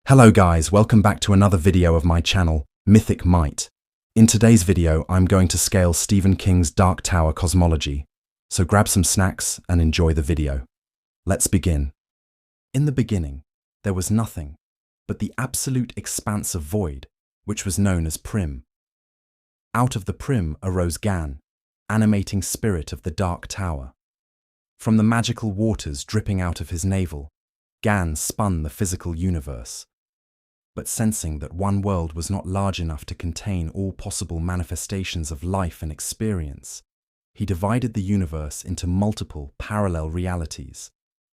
Hello guys, welcome back to another video of my channel, Mythic Might. In today's video, I'm going to scale Stephen King's Dark Tower cosmology, so grab some snacks and enjoy the video. Let's begin. In the beginning, there was nothing but the absolute expanse of void, which was known as prim. Out of the prim arose Gan, animating spirit of the Dark Tower. From the magical waters dripping out of his navel, Gan spun the physical universe. But sensing that one world was not large enough to contain all possible manifestations of life and experience, he divided the universe into multiple parallel realities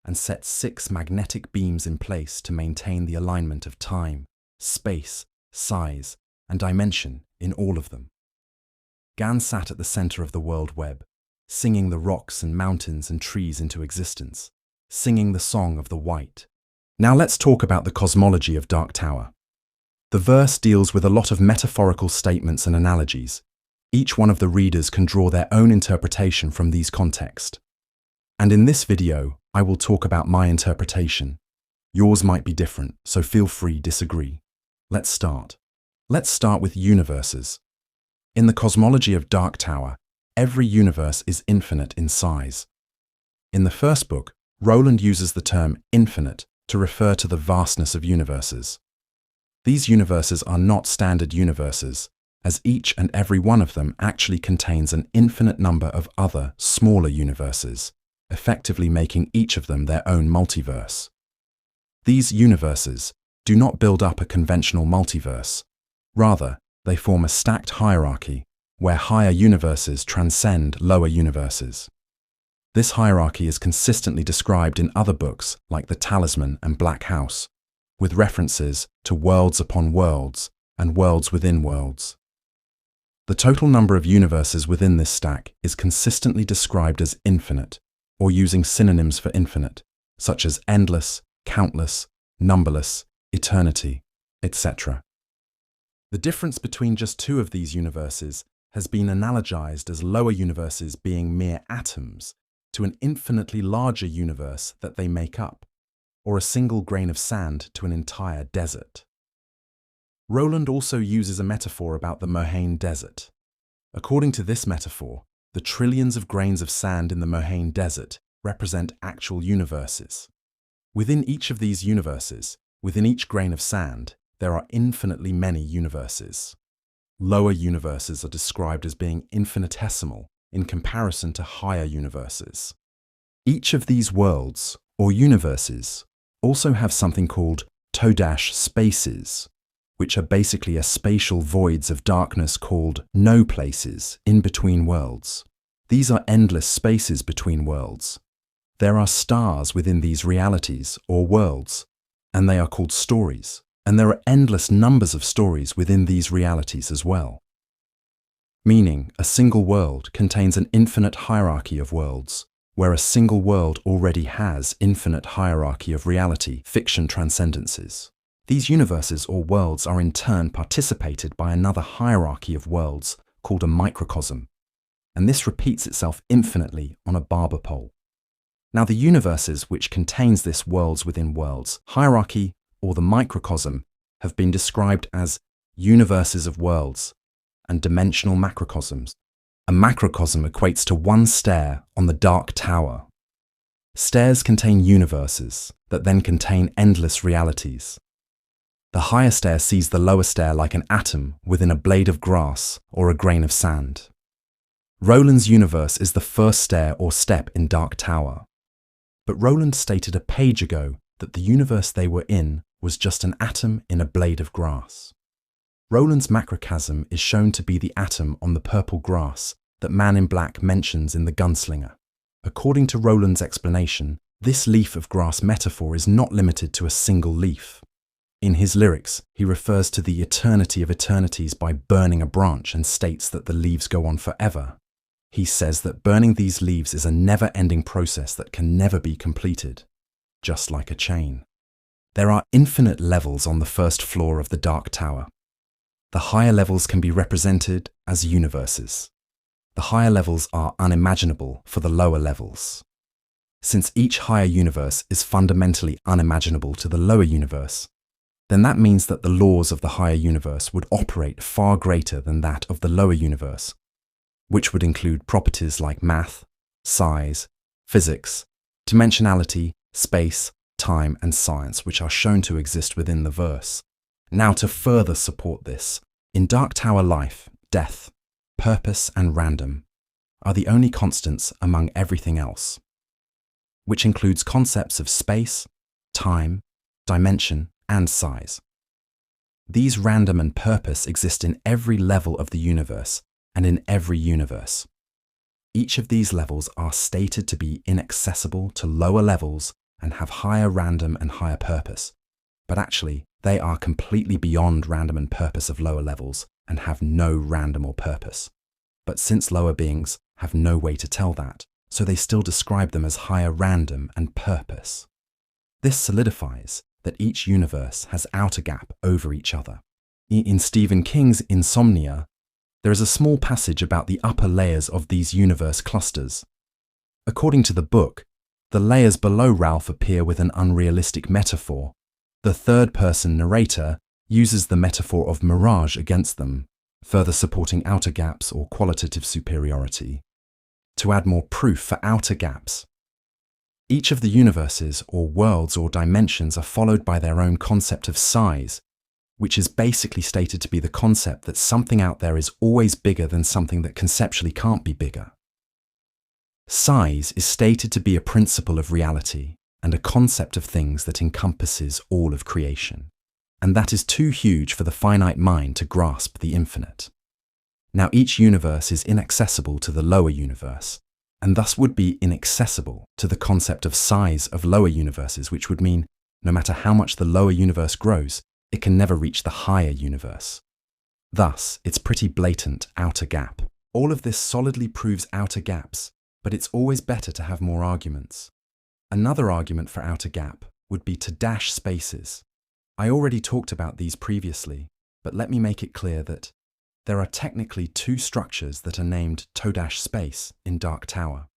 and set 6 magnetic beams in place to maintain the alignment of time, space, size, and dimension in all of them. Gan sat at the center of the world web, singing the rocks and mountains and trees into existence, singing the song of the white. Now let's talk about the cosmology of Dark Tower. The verse deals with a lot of metaphorical statements and analogies. Each one of the readers can draw their own interpretation from these contexts. And in this video, I will talk about my interpretation. Yours might be different, so feel free to disagree. Let's start. Let's start with universes. In the cosmology of Dark Tower, every universe is infinite in size. In the first book, Rowland uses the term infinite to refer to the vastness of universes. These universes are not standard universes, as each and every one of them actually contains an infinite number of other, smaller universes, effectively making each of them their own multiverse. These universes do not build up a conventional multiverse. Rather, they form a stacked hierarchy, where higher universes transcend lower universes. This hierarchy is consistently described in other books like The Talisman and Black House, with references to worlds upon worlds and worlds within worlds. The total number of universes within this stack is consistently described as infinite, or using synonyms for infinite, such as endless, countless, numberless, eternity, etc. The difference between just 2 of these universes has been analogized as lower universes being mere atoms to an infinitely larger universe that they make up, or a single grain of sand to an entire desert. Rowland also uses a metaphor about the Mohaine Desert. According to this metaphor, the trillions of grains of sand in the Mohaine Desert represent actual universes. Within each of these universes, within each grain of sand, there are infinitely many universes. Lower universes are described as being infinitesimal in comparison to higher universes. Each of these worlds, or universes, also have something called Todash spaces, which are basically a spatial voids of darkness called no places in between worlds. These are endless spaces between worlds. There are stars within these realities, or worlds, and they are called stories, and there are endless numbers of stories within these realities as well. Meaning, a single world contains an infinite hierarchy of worlds, where a single world already has infinite hierarchy of reality, fiction transcendences. These universes or worlds are in turn participated by another hierarchy of worlds called a microcosm, and this repeats itself infinitely on a barber pole. Now the universes which contains this worlds within worlds hierarchy, or the microcosm, have been described as universes of worlds and dimensional macrocosms. A macrocosm equates to 1 stair on the Dark Tower. Stairs contain universes that then contain endless realities. The higher stair sees the lower stair like an atom within a blade of grass or a grain of sand. Rowland's universe is the first stair or step in Dark Tower. But Rowland stated a page ago that the universe they were in was just an atom in a blade of grass. Rowland's macrocosm is shown to be the atom on the purple grass that Man in Black mentions in The Gunslinger. According to Rowland's explanation, this leaf of grass metaphor is not limited to a single leaf. In his lyrics, he refers to the eternity of eternities by burning a branch and states that the leaves go on forever. He says that burning these leaves is a never-ending process that can never be completed, just like a chain. There are infinite levels on the first floor of the Dark Tower. The higher levels can be represented as universes. The higher levels are unimaginable for the lower levels. Since each higher universe is fundamentally unimaginable to the lower universe, then that means that the laws of the higher universe would operate far greater than that of the lower universe, which would include properties like math, size, physics, dimensionality, space, time, and science, which are shown to exist within the verse. Now, to further support this, in Dark Tower life, death, purpose, and random are the only constants among everything else, which includes concepts of space, time, dimension, and size. These random and purpose exist in every level of the universe and in every universe. Each of these levels are stated to be inaccessible to lower levels and have higher random and higher purpose, but actually they are completely beyond random and purpose of lower levels and have no random or purpose. But since lower beings have no way to tell that, so they still describe them as higher random and purpose. This solidifies that each universe has outer gap over each other. In Stephen King's Insomnia, there is a small passage about the upper layers of these universe clusters. According to the book, the layers below Ralph appear with an unrealistic metaphor. The third-person narrator uses the metaphor of mirage against them, further supporting outer gaps or qualitative superiority. To add more proof for outer gaps, each of the universes or worlds or dimensions are followed by their own concept of size, which is basically stated to be the concept that something out there is always bigger than something that conceptually can't be bigger. Size is stated to be a principle of reality and a concept of things that encompasses all of creation, and that is too huge for the finite mind to grasp the infinite. Now, each universe is inaccessible to the lower universe, and thus would be inaccessible to the concept of size of lower universes, which would mean no matter how much the lower universe grows, it can never reach the higher universe. Thus, it's pretty blatant outer gap. All of this solidly proves outer gaps, but it's always better to have more arguments. Another argument for outer gap would be to dash spaces. I already talked about these previously, but let me make it clear that there are technically two structures that are named toe-dash space in Dark Tower.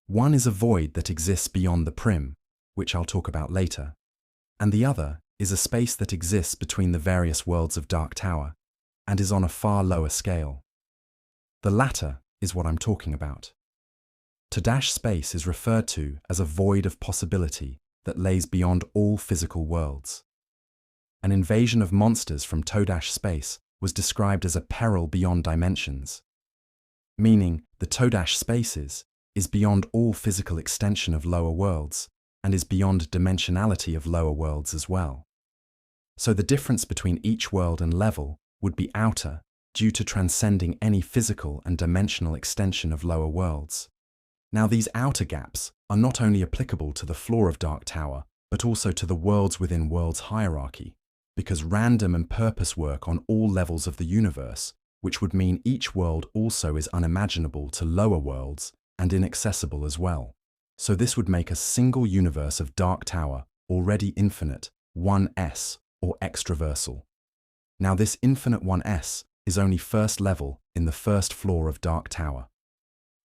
One is a void that exists beyond the prim, which I'll talk about later, and the other is a space that exists between the various worlds of Dark Tower and is on a far lower scale. The latter is what I'm talking about. Toe-dash space is referred to as a void of possibility that lays beyond all physical worlds. An invasion of monsters from toe-dash space was described as a peril beyond dimensions, meaning the toe-dash spaces is beyond all physical extension of lower worlds and is beyond dimensionality of lower worlds as well. So the difference between each world and level would be outer due to transcending any physical and dimensional extension of lower worlds. Now, these outer gaps are not only applicable to the floor of Dark Tower, but also to the worlds within worlds hierarchy, because random and purpose work on all levels of the universe, which would mean each world also is unimaginable to lower worlds and inaccessible as well. So this would make a single universe of Dark Tower already infinite 1S or extraversal. Now, this infinite 1S is only first level in the first floor of Dark Tower.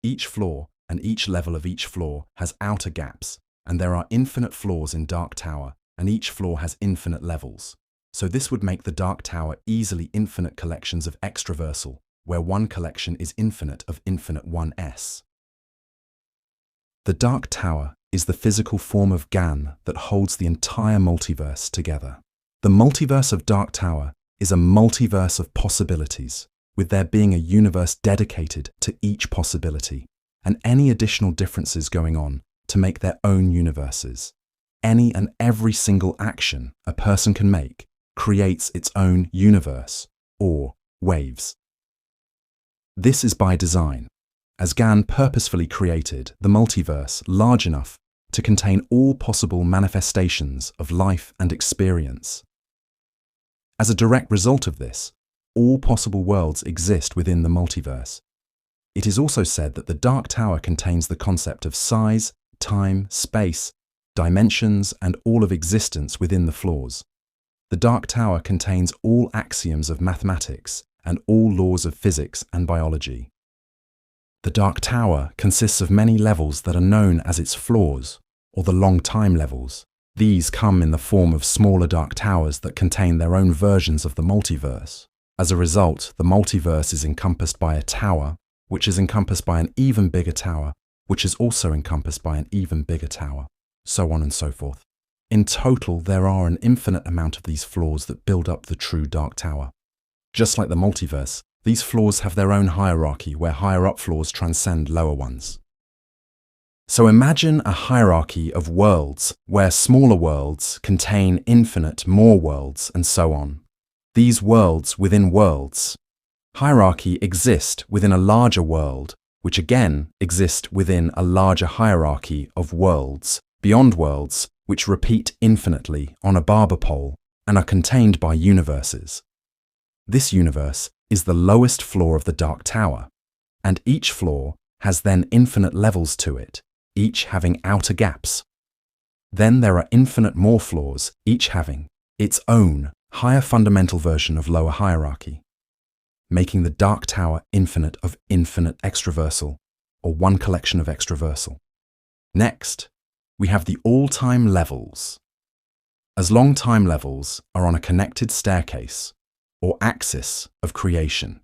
Each floor and each level of each floor has outer gaps, and there are infinite floors in Dark Tower, and each floor has infinite levels. So this would make the Dark Tower easily infinite collections of extraversal, where one collection is infinite of infinite 1S. The Dark Tower is the physical form of GAN that holds the entire multiverse together. The multiverse of Dark Tower is a multiverse of possibilities, with there being a universe dedicated to each possibility, and any additional differences going on to make their own universes. Any and every single action a person can make creates its own universe, or waves. This is by design, as GAN purposefully created the multiverse large enough to contain all possible manifestations of life and experience. As a direct result of this, all possible worlds exist within the multiverse. It is also said that the Dark Tower contains the concept of size, time, space, dimensions, and all of existence within the floors. The Dark Tower contains all axioms of mathematics and all laws of physics and biology. The Dark Tower consists of many levels that are known as its floors, or the long time levels, These come in the form of smaller dark towers that contain their own versions of the multiverse. As a result, the multiverse is encompassed by a tower, which is encompassed by an even bigger tower, which is also encompassed by an even bigger tower, so on and so forth. In total, there are an infinite amount of these floors that build up the true Dark Tower. Just like the multiverse, these floors have their own hierarchy where higher-up floors transcend lower ones. So imagine a hierarchy of worlds where smaller worlds contain infinite more worlds and so on. These worlds within worlds. Hierarchy exist within a larger world, which again exist within a larger hierarchy of worlds, beyond worlds, which repeat infinitely on a barber pole and are contained by universes. This universe is the lowest floor of the Dark Tower, and each floor has then infinite levels to it, each having outer gaps. Then there are infinite more floors, each having its own higher fundamental version of lower hierarchy, making the Dark Tower infinite of infinite extraversal, or one collection of extraversal. Next, we have the all-time levels. As long time levels are on a connected staircase, or axis of creation,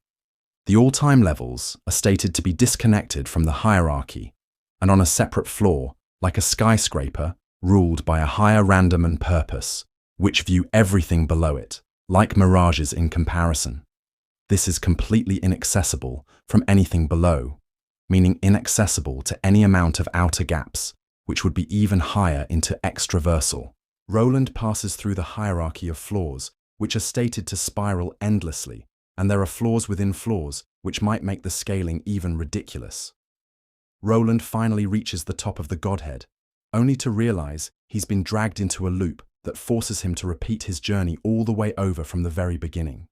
the all-time levels are stated to be disconnected from the hierarchy and on a separate floor, like a skyscraper ruled by a higher random and purpose, which view everything below it, like mirages in comparison. This is completely inaccessible from anything below, meaning inaccessible to any amount of outer gaps, which would be even higher into extraversal. Roland passes through the hierarchy of floors, which are stated to spiral endlessly, and there are floors within floors, which might make the scaling even ridiculous. Roland finally reaches the top of the Godhead, only to realize he's been dragged into a loop that forces him to repeat his journey all the way over from the very beginning.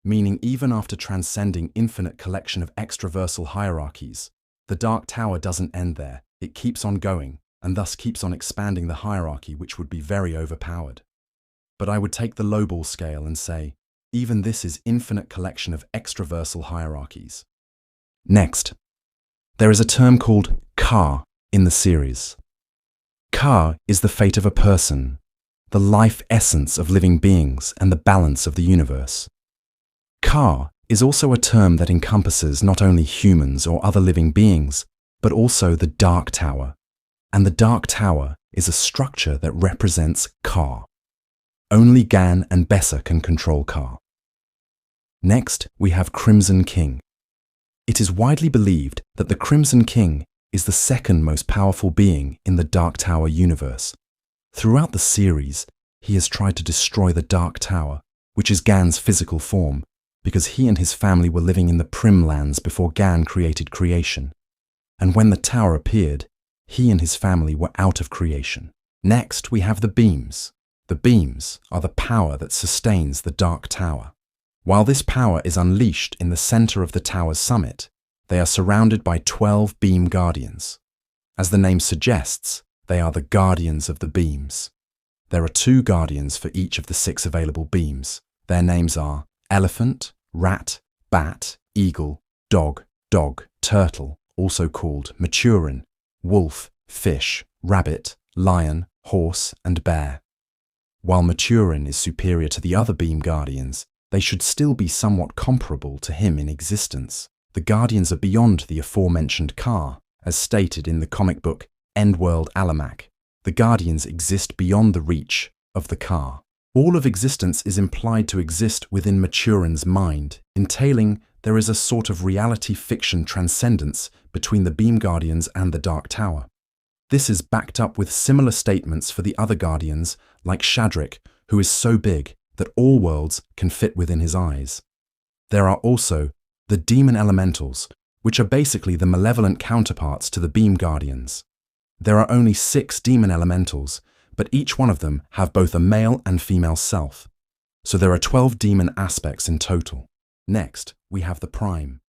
Meaning even after transcending infinite collection of extraversal hierarchies, the Dark Tower doesn't end there. It keeps on going, and thus keeps on expanding the hierarchy, which would be very overpowered. But I would take the lowball scale and say, even this is infinite collection of extraversal hierarchies. Next, there is a term called Ka in the series. Ka is the fate of a person, the life essence of living beings and the balance of the universe. Ka is also a term that encompasses not only humans or other living beings, but also the Dark Tower. And the Dark Tower is a structure that represents Ka. Only Gan and Bessa can control Ka. Next, we have Crimson King. It is widely believed that the Crimson King is the second most powerful being in the Dark Tower universe. Throughout the series, he has tried to destroy the Dark Tower, which is Gan's physical form, because he and his family were living in the Prim lands before Gan created creation. And when the tower appeared, he and his family were out of creation. Next, we have the beams. The beams are the power that sustains the Dark Tower. While this power is unleashed in the center of the tower's summit, they are surrounded by 12 beam guardians. As the name suggests, they are the guardians of the beams. There are 2 guardians for each of the 6 available beams. Their names are elephant, rat, bat, eagle, dog, turtle, also called Maturin, wolf, fish, rabbit, lion, horse, and bear. While Maturin is superior to the other beam guardians, they should still be somewhat comparable to him in existence. The guardians are beyond the aforementioned Ka, as stated in the comic book Endworld Alamac. The guardians exist beyond the reach of the Ka. All of existence is implied to exist within Maturin's mind, entailing there is a sort of reality fiction transcendence between the beam guardians and the Dark Tower. This is backed up with similar statements for the other guardians, like Shadrick, who is so big that all worlds can fit within his eyes. There are also the demon elementals, which are basically the malevolent counterparts to the beam guardians. There are only 6 demon elementals, but each one of them have both a male and female self. So there are 12 demon aspects in total. Next, we have the Prime.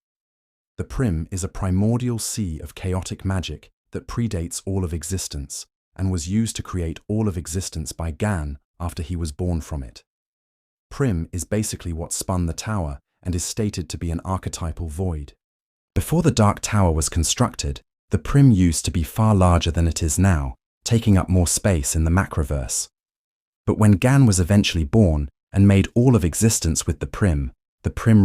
The Prim is a primordial sea of chaotic magic that predates all of existence and was used to create all of existence by Gan after he was born from it. Prim is basically what spun the tower and is stated to be an archetypal void. Before the Dark Tower was constructed, the Prim used to be far larger than it is now, taking up more space in the macroverse. But when Gan was eventually born and made all of existence with the prim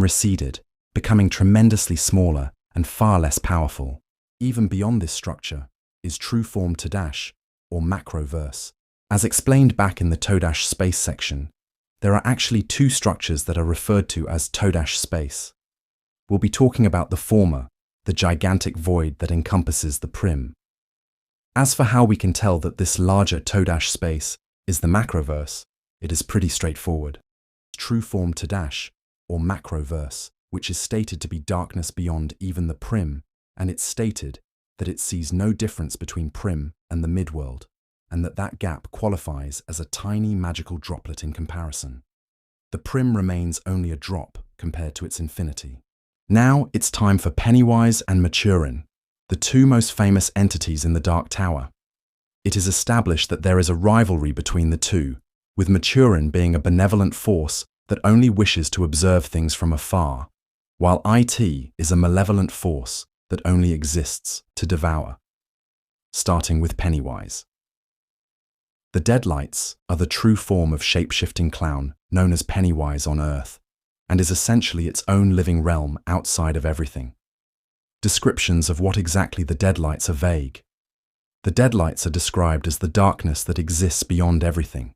receded, becoming tremendously smaller and far less powerful. Even beyond this structure is true form Todash, or macroverse. As explained back in the Todash space section, there are actually two structures that are referred to as Todash space. We'll be talking about the former, the gigantic void that encompasses the prim. As for how we can tell that this larger Todash space is the macroverse, it is pretty straightforward. True form Todash, or macroverse, which is stated to be darkness beyond even the prim, and it's stated that it sees no difference between prim and the midworld, and that gap qualifies as a tiny magical droplet in comparison. The prim remains only a drop compared to its infinity. Now it's time for Pennywise and Maturin, the two most famous entities in the Dark Tower. It is established that there is a rivalry between the two, with Maturin being a benevolent force that only wishes to observe things from afar, while IT is a malevolent force that only exists to devour. Starting with Pennywise. The Deadlights are the true form of shape-shifting clown known as Pennywise on Earth, and is essentially its own living realm outside of everything. Descriptions of what exactly the Deadlights are vague. The Deadlights are described as the darkness that exists beyond everything,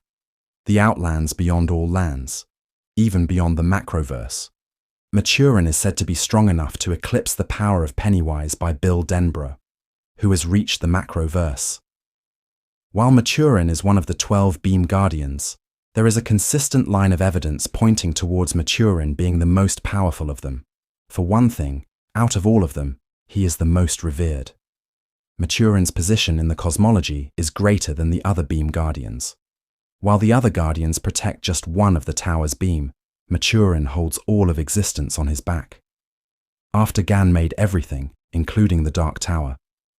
the outlands beyond all lands, even beyond the macroverse. Maturin is said to be strong enough to eclipse the power of Pennywise by Bill Denborough, who has reached the macroverse. While Maturin is one of the 12 Beam Guardians, there is a consistent line of evidence pointing towards Maturin being the most powerful of them. For one thing, out of all of them, he is the most revered. Maturin's position in the cosmology is greater than the other Beam Guardians. While the other Guardians protect just one of the tower's beam, Maturin holds all of existence on his back. After Gan made everything, including the Dark Tower,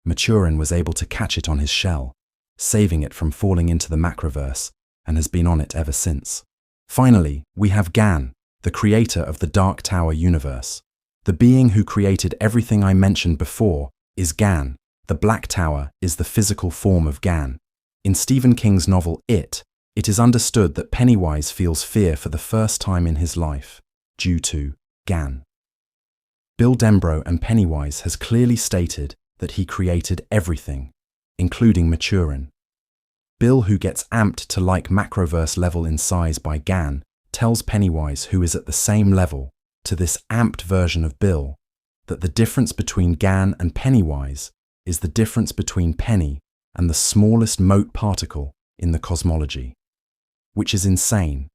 Maturin was able to catch it on his shell, saving it from falling into the macroverse, and has been on it ever since. Finally, we have Gan, the creator of the Dark Tower universe. The being who created everything I mentioned before is Gan. The Black Tower is the physical form of Gan. In Stephen King's novel It is understood that Pennywise feels fear for the first time in his life, due to Gan. Bill Denborough and Pennywise has clearly stated that he created everything, including Maturin. Bill, who gets amped to like macroverse level in size by Gan, tells Pennywise, who is at the same level, to this amped version of Bill, that the difference between Gan and Pennywise is the difference between Penny and the smallest mote particle in the cosmology. Which is insane.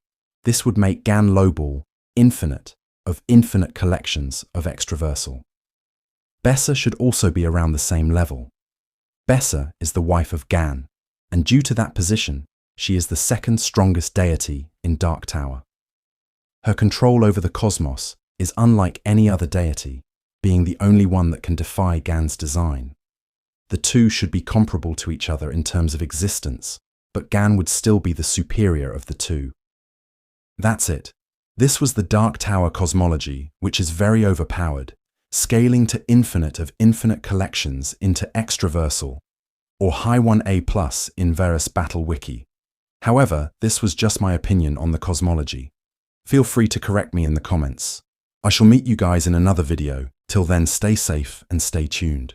This would make Gan Lowball infinite of infinite collections of extraversal. Bessa should also be around the same level. Bessa is the wife of Gan, and due to that position, she is the second strongest deity in Dark Tower. Her control over the cosmos is unlike any other deity, being the only one that can defy Gan's design. The two should be comparable to each other in terms of existence, but Gan would still be the superior of the two. That's it. This was the Dark Tower cosmology, which is very overpowered, scaling to infinite of infinite collections into extraversal, or high 1A+ in Verus Battle Wiki. However, this was just my opinion on the cosmology. Feel free to correct me in the comments. I shall meet you guys in another video. Till then, stay safe and stay tuned.